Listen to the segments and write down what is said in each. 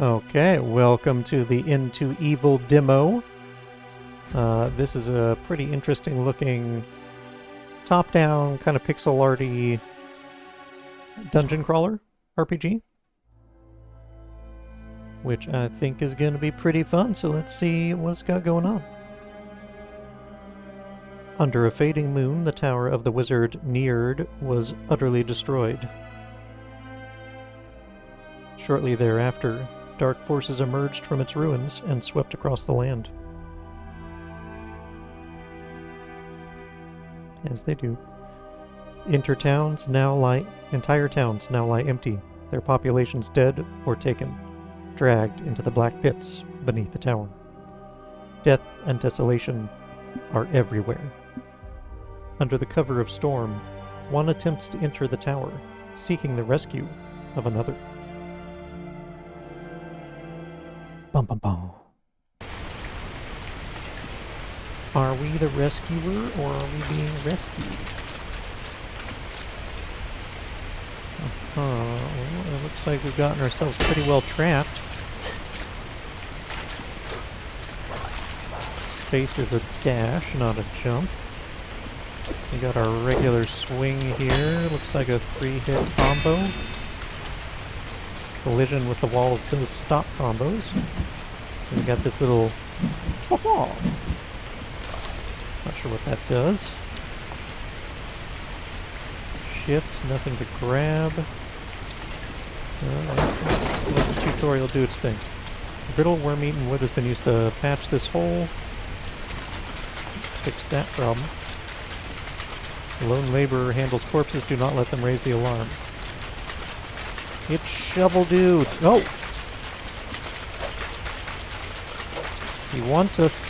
Okay, welcome to the Into Evil demo. This is a pretty interesting looking top-down, kind of pixel arty dungeon crawler RPG, which I think is going to be pretty fun, so let's see what it's got going on. Under a fading moon, the tower of the wizard Njord was utterly destroyed. Shortly thereafter, dark forces emerged from its ruins and swept across the land. As they do. Entire towns now lie empty, their populations dead or taken, dragged into the black pits beneath the tower. Death and desolation are everywhere. Under the cover of storm, one attempts to enter the tower, seeking the rescue of another. Bum bum bum. Are we the rescuer, or are we being rescued? Well, it looks like we've gotten ourselves pretty well trapped. Space is a dash, not a jump. We got our regular swing here. Looks like a 3-hit combo. Collision with the walls does stop combos. We got this little... Not sure what that does. Shift, nothing to grab. Let's let the tutorial do its thing. Brittle worm-eaten wood has been used to patch this hole. Fix that problem. Lone laborer handles corpses. Do not let them raise the alarm. It's Shovel Dude! Oh! He wants us.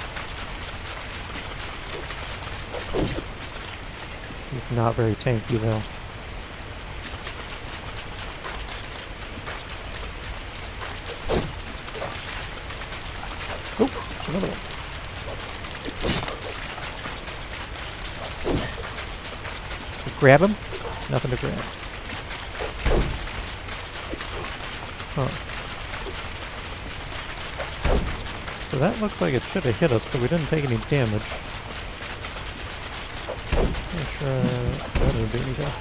He's not very tanky, though. Oh, another one. Grab him? Nothing to grab. Huh. So that looks like it should have hit us, but we didn't take any damage. Make sure that didn't beat me down.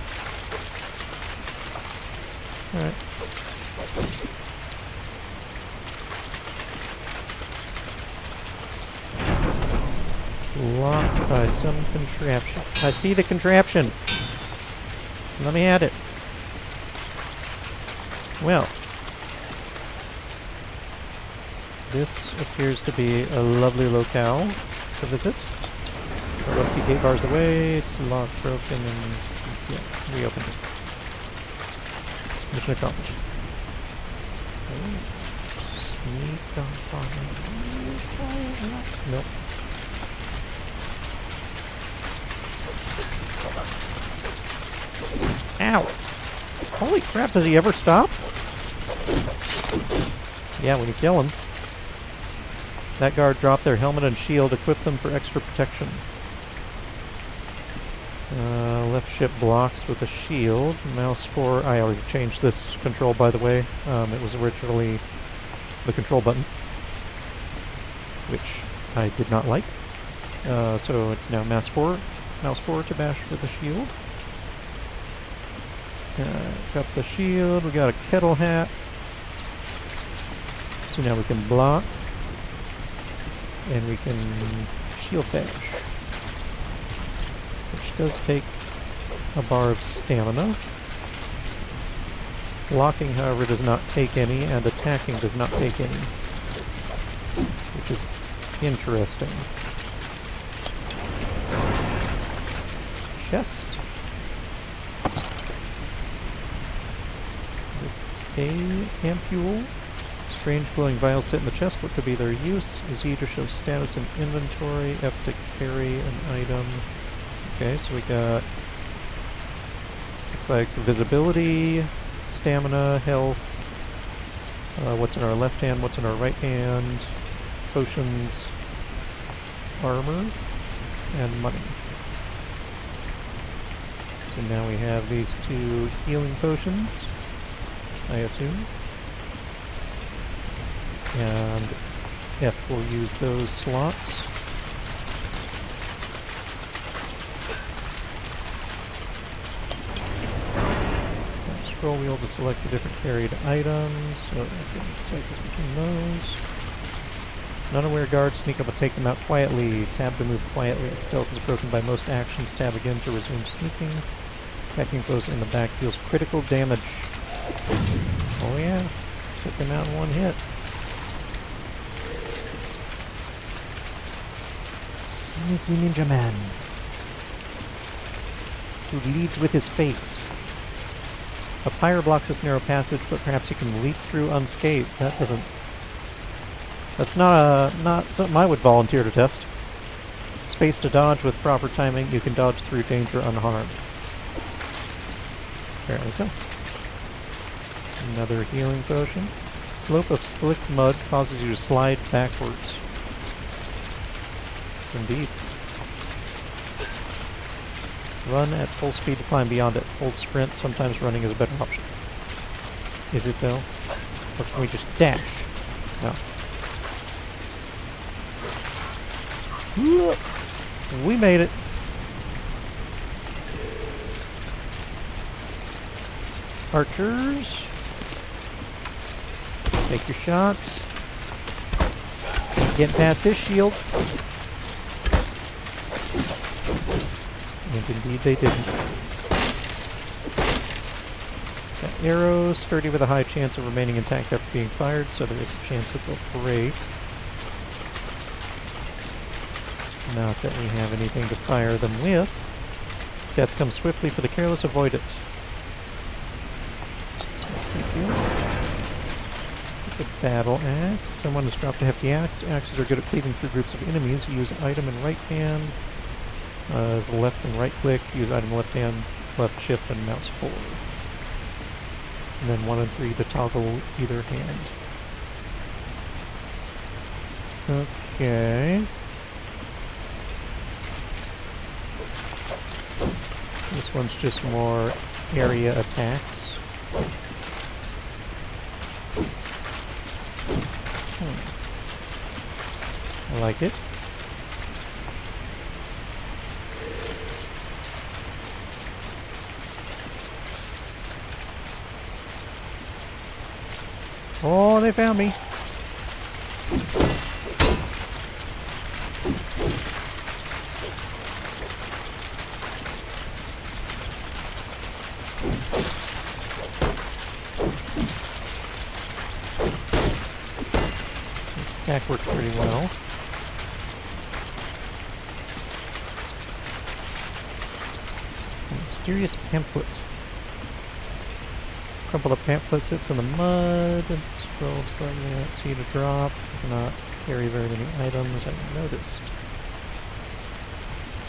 Alright. Locked by some contraption. I see the contraption! Let me at it. Well. This appears to be a lovely locale to visit. The rusty gate bars the way, it's locked, broken, and yeah, reopened it. Mission accomplished. Sneak up on it. Nope. Ow! Holy crap, does he ever stop? Yeah, when you kill him. That guard dropped their helmet and shield, equip them for extra protection. Left ship blocks with a shield. Mouse 4. I already changed this control, by the way. It was originally the control button, which I did not like. So it's now mouse 4 to bash with the shield. Got the shield. We got a kettle hat. So now we can block. And we can shield bash. Which does take a bar of stamina. Blocking, however, does not take any, and attacking does not take any. Which is interesting. Chest. Okay, ampule. Strange glowing vials sit in the chest. What could be their use? Z to show status in inventory. F to carry an item. Okay, so we got... looks like visibility, stamina, health. What's in our left hand, what's in our right hand. Potions, armor, and money. So now we have these 2 healing potions, I assume. And F will use those slots. Scroll wheel to select the different carried items, so I can cycle between those. Unaware guards sneak up and take them out quietly. Tab to move quietly as stealth is broken by most actions. Tab again to resume sneaking. Attacking foes in the back deals critical damage. Oh yeah, took them out in one hit. Sneaky Ninja Man, who leads with his face. A pyre blocks this narrow passage, but perhaps you can leap through unscathed. That's not something I would volunteer to test. Space to dodge with proper timing. You can dodge through danger unharmed. Apparently so. Another healing potion. Slope of slick mud causes you to slide backwards. Indeed. Run at full speed to climb beyond it. Hold sprint. Sometimes running is a better option. Is it though? Or can we just dash? No. We made it. Archers. Take your shots. Getting past this shield. And indeed they didn't. Got arrows, sturdy with a high chance of remaining intact after being fired, so there is a chance that they'll break. Not that we have anything to fire them with. Death comes swiftly for the careless, avoid it. Yes, thank you. Is this a battle axe? Someone has dropped a hefty axe. Axes are good at cleaving through groups of enemies. Use item in right hand. As left and right click. Use item left hand, left shift, and mouse forward. And then 1 and 3 to toggle either hand. Okay. This one's just more area attacks. I like it. Oh, they found me. This attack works pretty well. Mysterious pamphlet. Crumpled up pamphlet sits in the mud. Scroll slightly out, C to drop. Cannot carry very many items, I noticed.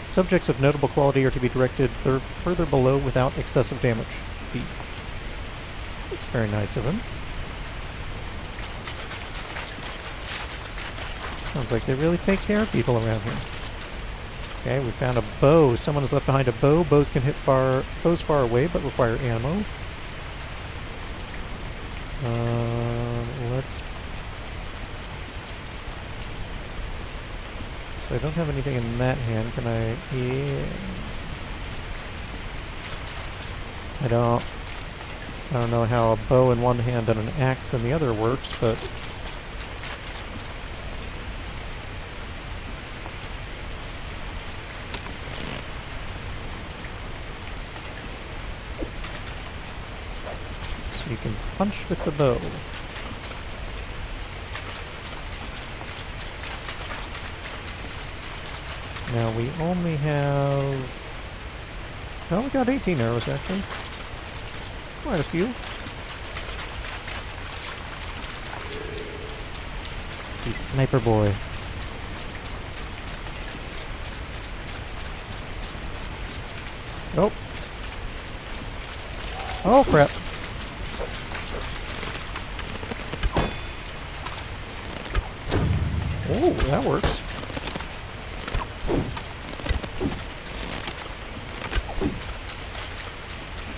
Subjects of notable quality are to be directed further below without excessive damage. B. That's very nice of him. Sounds like they really take care of people around here. Okay, we found a bow. Someone has left behind a bow. Bows can hit foes far away, but require ammo. Let's... So I don't have anything in that hand. Can I... Yeah. I don't know how a bow in one hand and an axe in the other works, but... So you can punch with the bow. Now we only have... Well, we got 18 arrows actually. Quite a few. Let's be Sniper Boy. Oh. Oh crap. Oh, that works.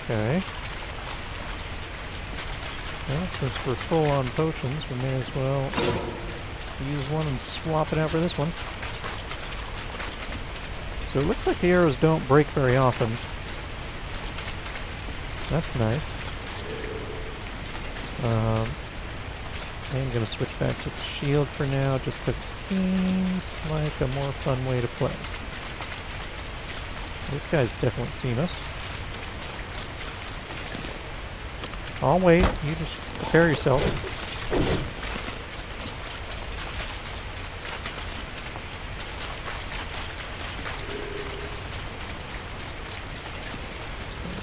Okay. Well, Since we're full on potions, we may as well use one and swap it out for this one. So it looks like the arrows don't break very often. That's nice. I'm going to switch back to the shield for now, just because it seems like a more fun way to play. This guy's definitely seen us. I'll wait. You just prepare yourself.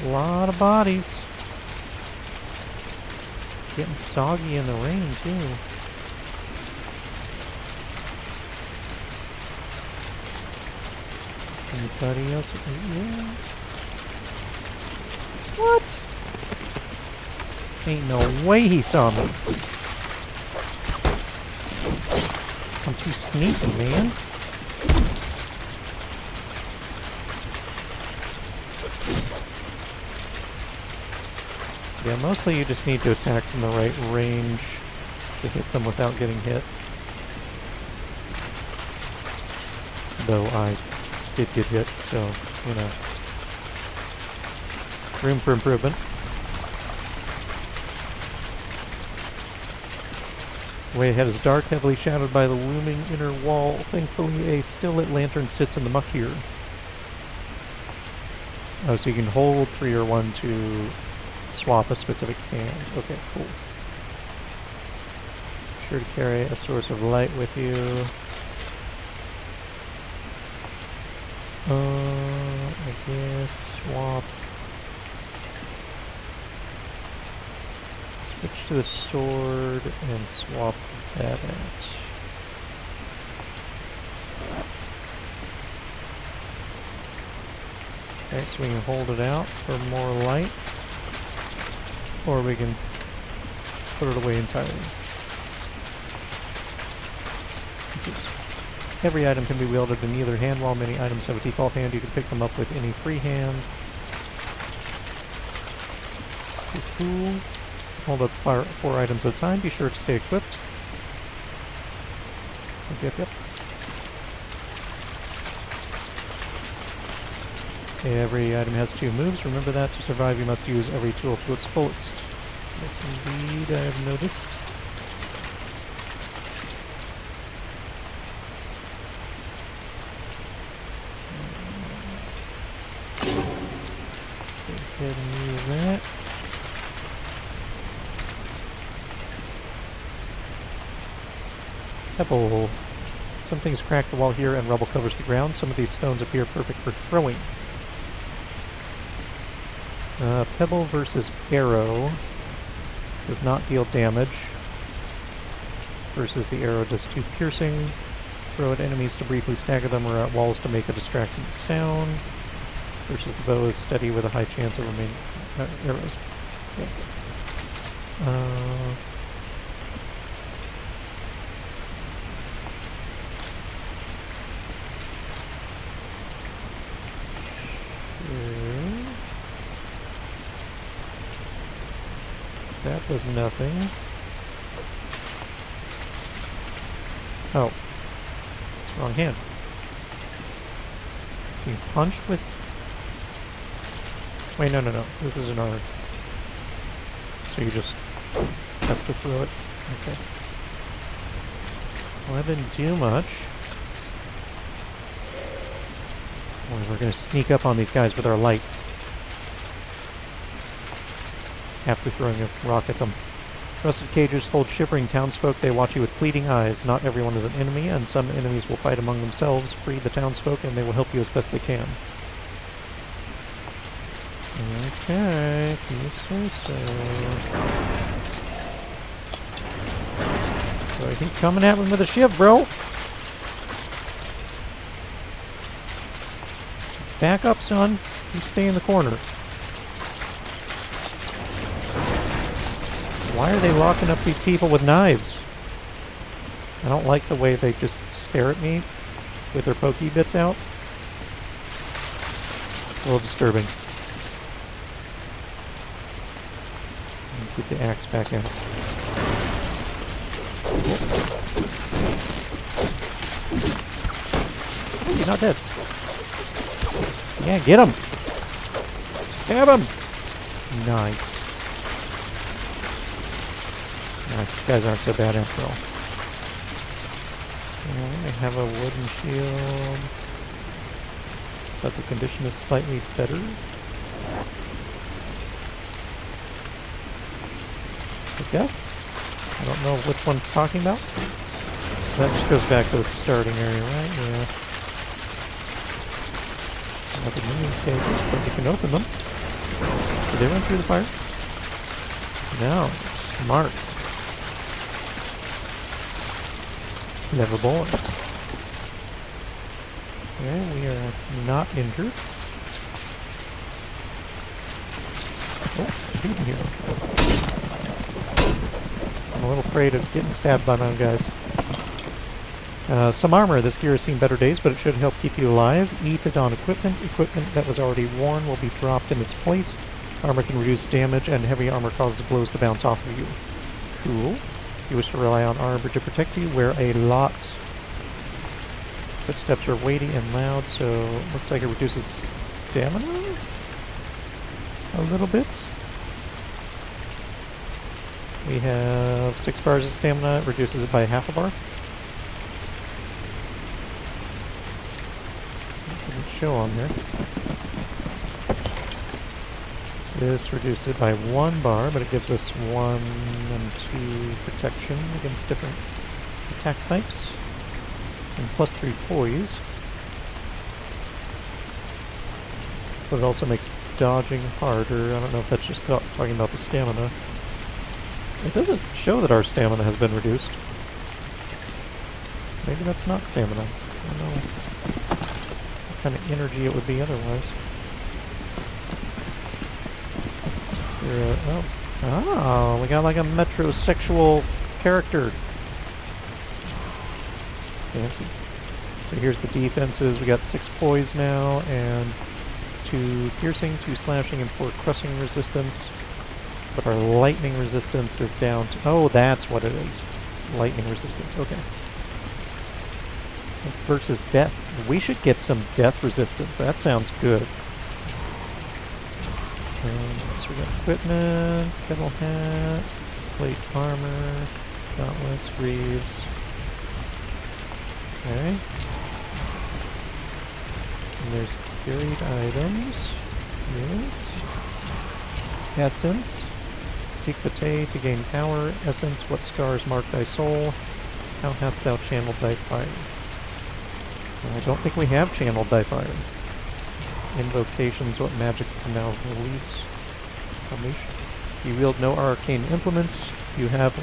A lot of bodies. Getting soggy in the rain, too. Anybody else? Yeah. What? Ain't no way he saw me. I'm too sneaky, man. Yeah, mostly you just need to attack from the right range to hit them without getting hit. Though I did get hit, so, you know. Room for improvement. The way ahead is dark, heavily shadowed by the looming inner wall. Thankfully, a still-lit lantern sits in the muck here. Oh, so you can hold 3 or 1 to swap a specific hand. Okay, cool. Be sure to carry a source of light with you. I guess swap. Switch to the sword and swap that out. Okay, so we can hold it out for more light, or we can put it away entirely. Every item can be wielded in either hand. While many items have a default hand, you can pick them up with any free hand. Cool. Hold up 4 items at a time. Be sure to stay equipped. Yep. Every item has 2 moves. Remember that. To survive, you must use every tool to its fullest. Yes, indeed, I have noticed. Go ahead and use that. Pebble. Some things crack the wall here and rubble covers the ground. Some of these stones appear perfect for throwing. Pebble versus arrow does not deal damage. Versus the arrow does 2 piercing. Throw at enemies to briefly stagger them or at walls to make a distracting sound. Versus the bow is steady with a high chance of remaining arrows. Okay. That does nothing. Oh. It's the wrong hand. So you punch with... Wait, no. This is an R. So you just have to throw it. Okay. Well, that didn't do much. Well, we're going to sneak up on these guys with our light. After throwing a rock at them. Rusted cages hold shivering townsfolk. They watch you with pleading eyes. Not everyone is an enemy, and some enemies will fight among themselves. Free the townsfolk, and they will help you as best they can. Okay, if you say so. So keep coming at me with a shiv, bro. Back up, son. You stay in the corner. Why are they locking up these people with knives? I don't like the way they just stare at me with their pokey bits out. A little disturbing. Get the axe back out. not dead. Yeah, get him! Stab him! Nice. Nice, these guys aren't so bad after all. I have a wooden shield, but the condition is slightly better. I guess? I don't know which one it's talking about. That just goes back to the starting area, right? Yeah. Nothing in these cages, but you can open them. Did they run through the fire? No. Smart. Clever boy. Okay, we are not injured. Oh, hidden here. I'm a little afraid of getting stabbed by my own guys. Some armor. This gear has seen better days, but it should help keep you alive. E to don equipment. Equipment that was already worn will be dropped in its place. Armor can reduce damage, and heavy armor causes blows to bounce off of you. Cool. If you wish to rely on armor to protect you, wear a lot. Footsteps are weighty and loud, so looks like it reduces stamina a little bit. We have 6 bars of stamina. It reduces it by half a bar. Show on there. This reduces it by 1 bar, but it gives us 1 and 2 protection against different attack types. And plus 3 poise. But it also makes dodging harder. I don't know if that's just talking about the stamina. It doesn't show that our stamina has been reduced. Maybe that's not stamina. I don't know what kind of energy it would be otherwise. Is there a... Oh, we got like a metrosexual character. Fancy. So here's the defenses. We got 6 poise now, and 2 piercing, 2 slashing, and 4 crushing resistance. But our lightning resistance is down to... Oh, that's what it is. Lightning resistance, okay. Versus death. We should get some death resistance. That sounds good. So we got equipment, kettle hat, plate armor, gauntlets, greaves. Okay. And there's carried items. Yes. Essence. Seek Vitae to gain power. Essence, what stars mark thy soul? How hast thou channeled thy fire? Well, I don't think we have channeled thy fire. Invocations, what magics can thou release? Unleash. You wield no arcane implements. You have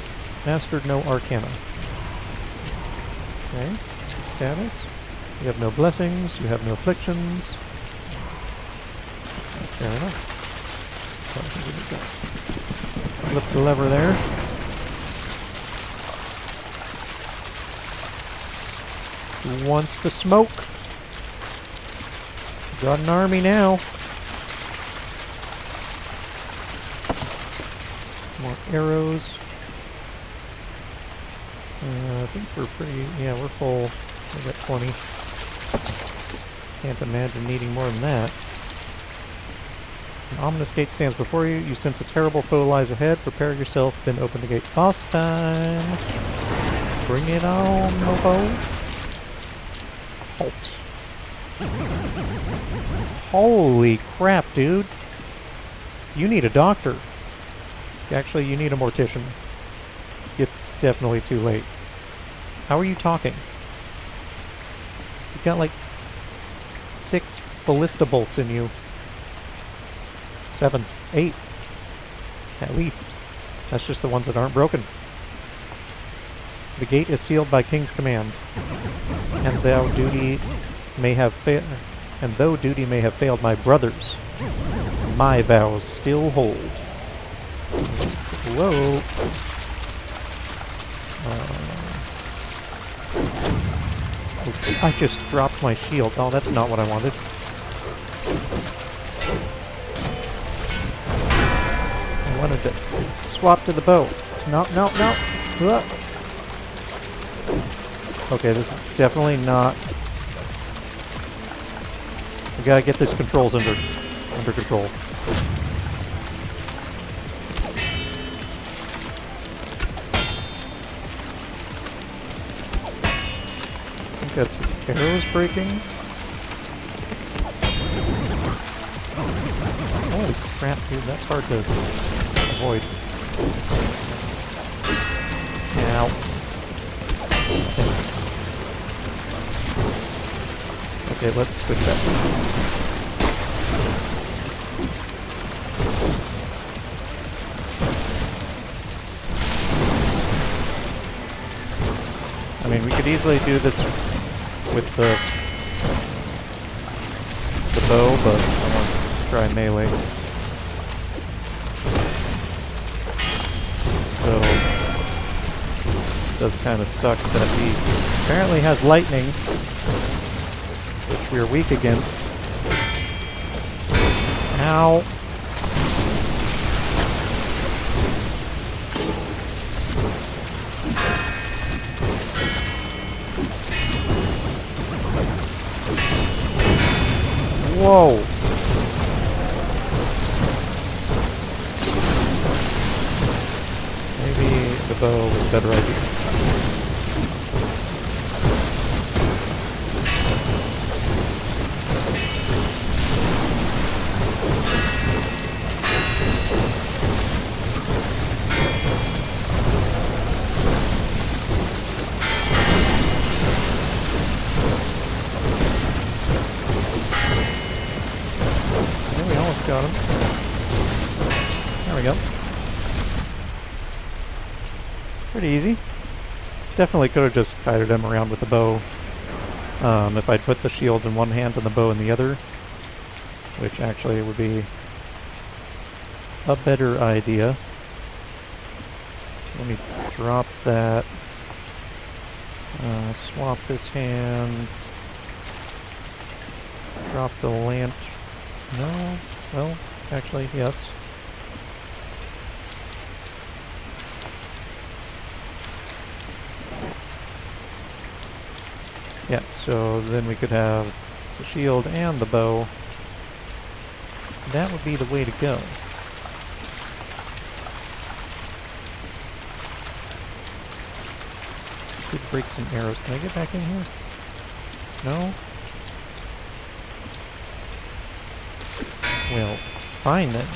mastered no arcana. Okay. Status. You have no blessings. You have no afflictions. Fair enough. Lift the lever there. Who wants the smoke? Got an army now. More arrows. I think we're pretty... Yeah, we're full. We got 20. Can't imagine needing more than that. An ominous gate stands before you. You sense a terrible foe lies ahead. Prepare yourself, then open the gate. Boss time! Bring it on, Mobo! Halt. Holy crap, dude! You need a doctor. Actually, you need a mortician. It's definitely too late. How are you talking? You've got like 6 ballista bolts in you. 7, 8. At least. That's just the ones that aren't broken. The gate is sealed by King's command. And though duty may have failed my brothers, my vows still hold. Whoa. I just dropped my shield. Oh, that's not what I wanted. I wanted to swap to the bow. No, no, no. Okay, this is definitely not gotta get these controls under control. I think that's the arrows breaking. Holy crap, dude, that's hard to avoid. Ow. Okay, let's switch that. I mean, we could easily do this with the bow, but I want to try melee. So, it does kind of suck that he apparently has lightning, which we're weak against. Ow! Whoa! Maybe the bow was a better idea. Got him. There we go. Pretty easy. Definitely could have just guided him around with the bow. If I'd put the shield in one hand and the bow in the other, which actually would be a better idea. So let me drop that. Swap this hand. Drop the lantern. No. Well, actually, yes. Yeah, so then we could have the shield and the bow. That would be the way to go. Could break some arrows. Can I get back in here? No? Well, fine then.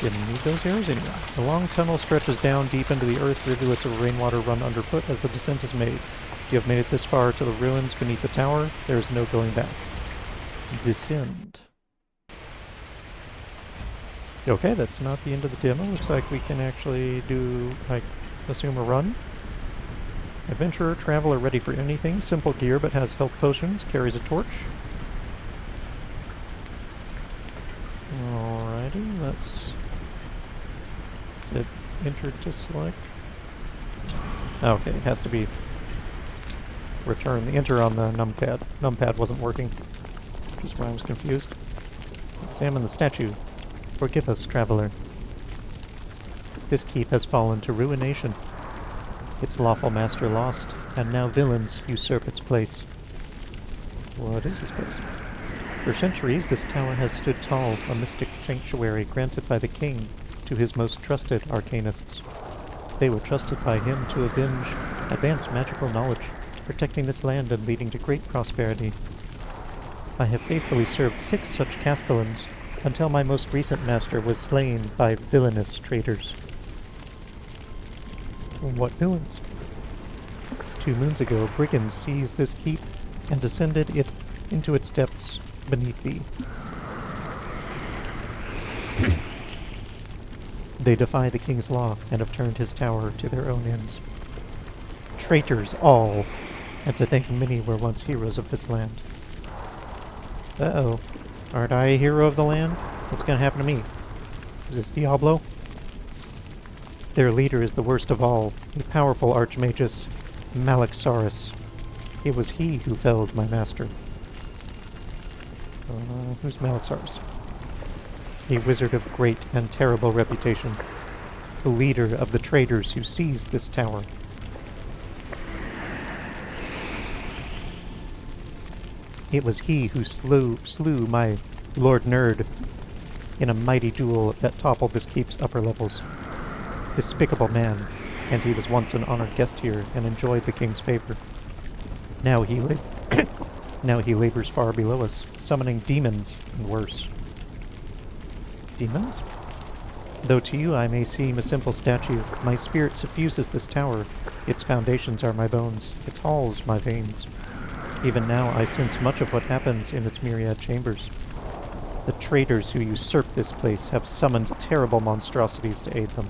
Didn't need those arrows anyway. The long tunnel stretches down deep into the earth. Rivulets of rainwater run underfoot as the descent is made. If you have made it this far to the ruins beneath the tower, there is no going back. Descend. Okay, that's not the end of the demo. Looks like we can actually do, like, assume a run. Adventurer, traveler ready for anything. Simple gear but has health potions. Carries a torch. Alrighty, let's hit enter to select. Okay, it has to be return. The enter on the numpad. Numpad wasn't working, which is why I was confused. Examine the statue. Forgive us, traveler. This keep has fallen to ruination. Its lawful master lost, and now villains usurp its place. What is this place? For centuries, this tower has stood tall, a mystic sanctuary granted by the king to his most trusted arcanists. They were trusted by him to advance magical knowledge, protecting this land and leading to great prosperity. I have faithfully served 6 such castellans, until my most recent master was slain by villainous traitors. What villains? 2 moons ago, brigands seized this keep and descended it into its depths beneath thee. They defy the king's law and have turned his tower to their own ends. Traitors all, and to think many were once heroes of this land. Uh-oh. Aren't I a hero of the land? What's gonna happen to me? Is this Diablo? Their leader is the worst of all, a powerful archmagus, Malixaurus. It was he who felled my master. Who's Malixaurus? A wizard of great and terrible reputation, the leader of the traitors who seized this tower. It was he who slew my Lord Nerd in a mighty duel that toppled this keep's upper levels. Despicable man, and he was once an honored guest here and enjoyed the king's favor. Now he labors far below us, summoning demons and worse. Demons? Though to you I may seem a simple statue, my spirit suffuses this tower. Its foundations are my bones, its halls my veins. Even now I sense much of what happens in its myriad chambers. The traitors who usurp this place have summoned terrible monstrosities to aid them.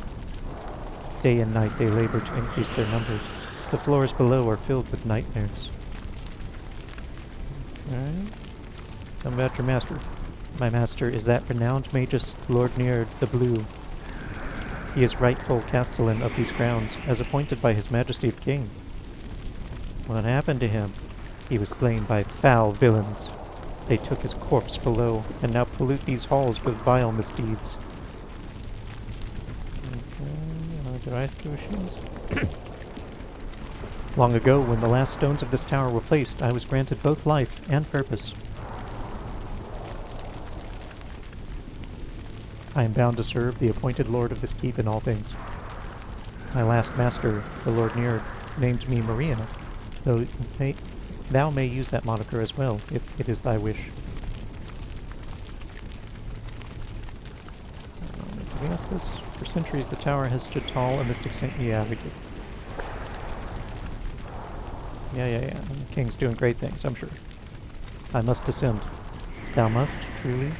Day and night they labor to increase their numbers. The floors below are filled with nightmares. Alright. Tell me about your master. My master is that renowned magus, Lord Neard the Blue. He is rightful castellan of these grounds, as appointed by His Majesty the King. What happened to him? He was slain by foul villains. They took his corpse below, and now pollute these halls with vile misdeeds. Long ago, when the last stones of this tower were placed, I was granted both life and purpose. I am bound to serve the appointed lord of this keep in all things. My last master, the Lord Neard, named me Maria, though thou may use that moniker as well, if it is thy wish. Did we ask this? For centuries the tower has stood tall, a mystic saint. Yeah, we did. Yeah. The king's doing great things, I'm sure. I must descend. Thou must, truly?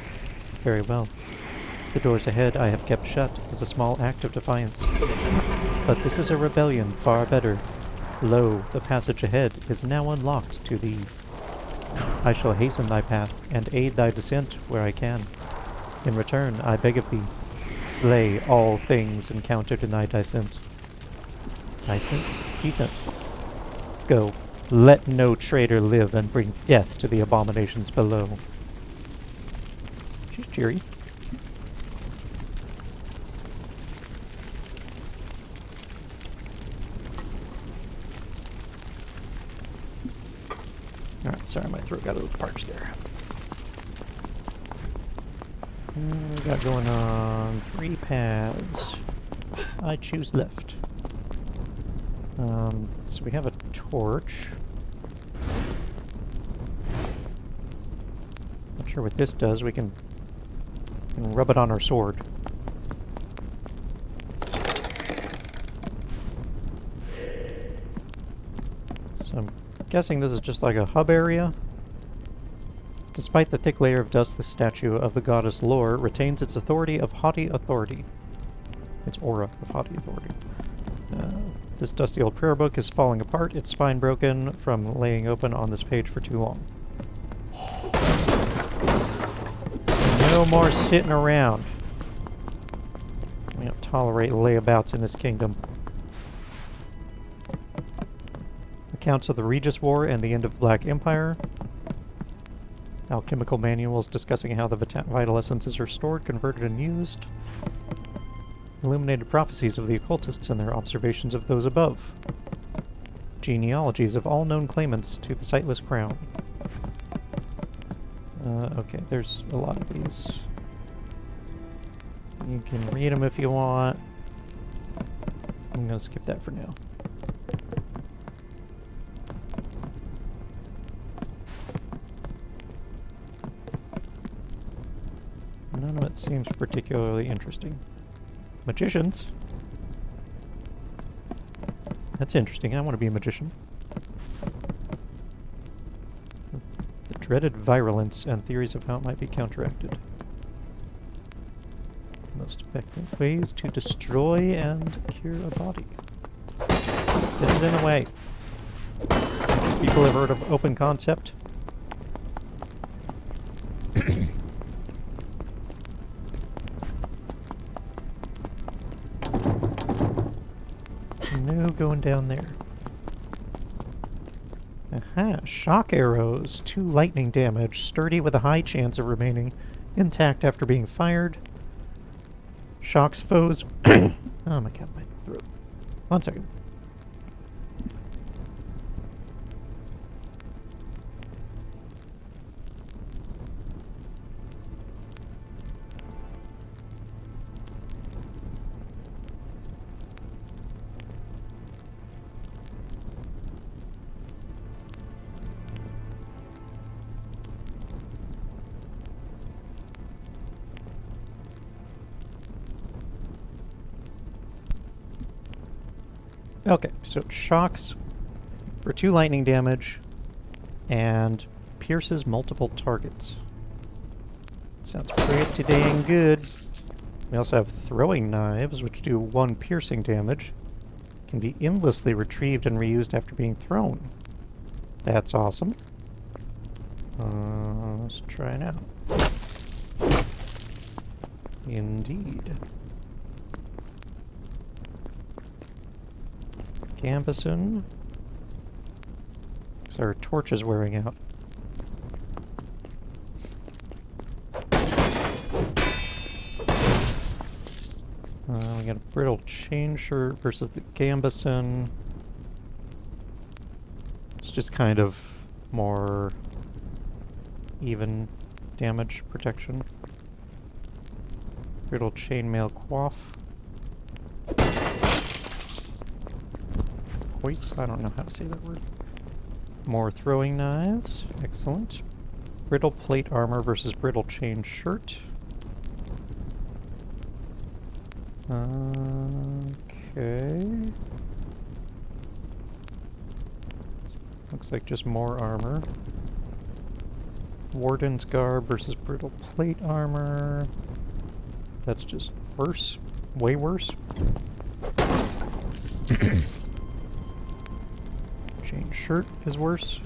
Very well. The doors ahead I have kept shut as a small act of defiance. But this is a rebellion far better. Lo, the passage ahead is now unlocked to thee. I shall hasten thy path and aid thy descent where I can. In return, I beg of thee, slay all things encountered in thy descent. Decent. Go, let no traitor live and bring death to the abominations below. She's cheery. Alright, sorry, my throat got a little parched there. We got going on 3 paths. I choose left. So we have a torch. Not sure what this does. We can rub it on our sword. So I'm guessing this is just like a hub area. Despite the thick layer of dust, the statue of the goddess Lore retains its authority of haughty authority. Its aura of haughty authority. This dusty old prayer book is falling apart, its spine broken from laying open on this page for too long. No more sitting around. We don't tolerate layabouts in this kingdom. Accounts of the Regis War and the end of the Black Empire. Alchemical manuals discussing how the vital essences are stored, converted, and used. Illuminated prophecies of the occultists and their observations of those above. Genealogies of all known claimants to the sightless crown. Okay, there's a lot of these. You can read them if you want. I'm gonna skip that for now. None of it seems particularly interesting. Magicians? That's interesting. I want to be a magician. The dreaded virulence and theories of how it might be counteracted. Most effective ways to destroy and cure a body. Get it in the way. People have heard of open concept? No going down there. Aha, shock arrows. 2 lightning damage, sturdy with a high chance of remaining intact after being fired. Shocks foes. Oh my god, my throat. 1 second. Okay, so it shocks for 2 lightning damage and pierces multiple targets. Sounds pretty dang good. We also have throwing knives, which do 1 piercing damage. Can be endlessly retrieved and reused after being thrown. That's awesome. Let's try it out. Indeed. Gambeson. So our torch is wearing out. We got a brittle chain shirt versus the Gambeson. It's just kind of more even damage protection. Brittle chainmail coif. Coif? I don't know how to say that word. More throwing knives. Excellent. Brittle plate armor versus brittle chain shirt. Okay. Looks like just more armor. Warden's garb versus brittle plate armor. That's just worse. Way worse. Chain shirt is worse.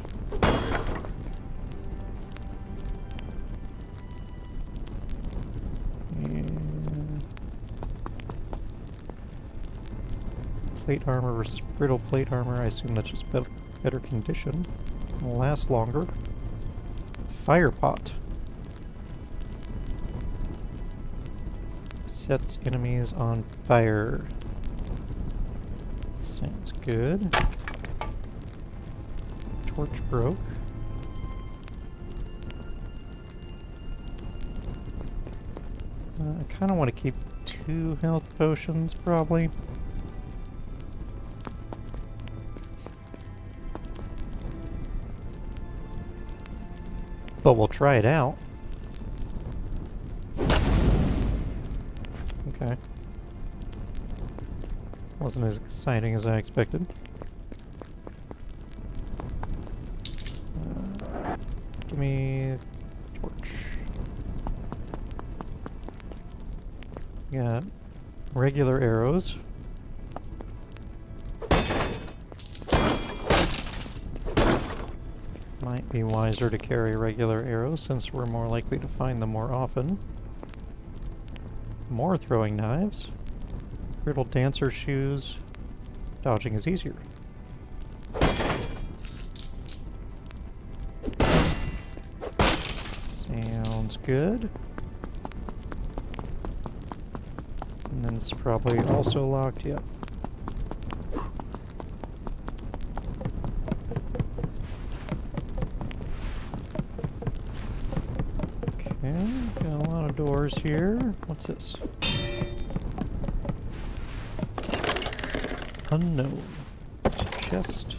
And plate armor versus brittle plate armor. I assume that's just better condition. Will last longer. Fire pot. Sets enemies on fire. Sounds good. Torch broke. I kind of want to keep 2 health potions, probably. But we'll try it out. Okay. Wasn't as exciting as I expected. Give me torch. Got regular arrows. Might be wiser to carry regular arrows since we're more likely to find them more often. More throwing knives. Brittle dancer shoes. Dodging is easier. Sounds good. And then it's probably also locked, yep. Okay, got a lot of doors here. What's this? Unknown. Chest.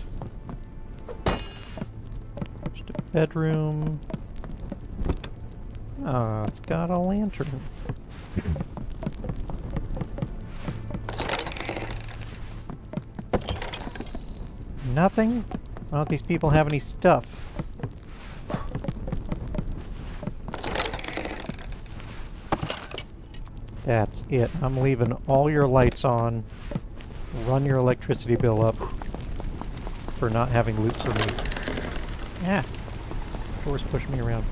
Just a bedroom. Ah, it's got a lantern. Nothing? Why don't these people have any stuff? That's it. I'm leaving all your lights on. Run your electricity bill up for not having loot for me. Ah! Door's pushing me around.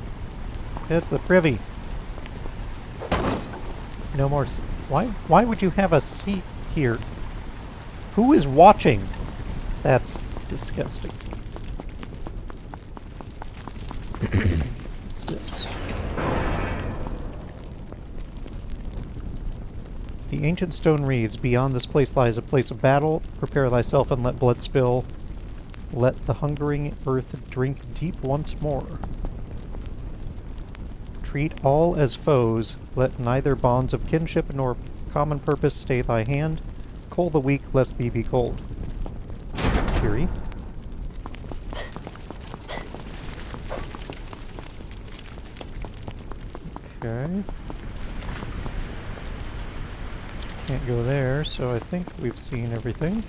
It's the privy. No more. Why would you have a seat here? Who is watching? That's disgusting. What's this? The ancient stone reads, "Beyond this place lies a place of battle. Prepare thyself and let blood spill. Let the hungering earth drink deep once more. Treat all as foes. Let neither bonds of kinship nor common purpose stay thy hand. Coal the weak, lest thee be cold." Cheery. Okay. Can't go there, so I think we've seen everything.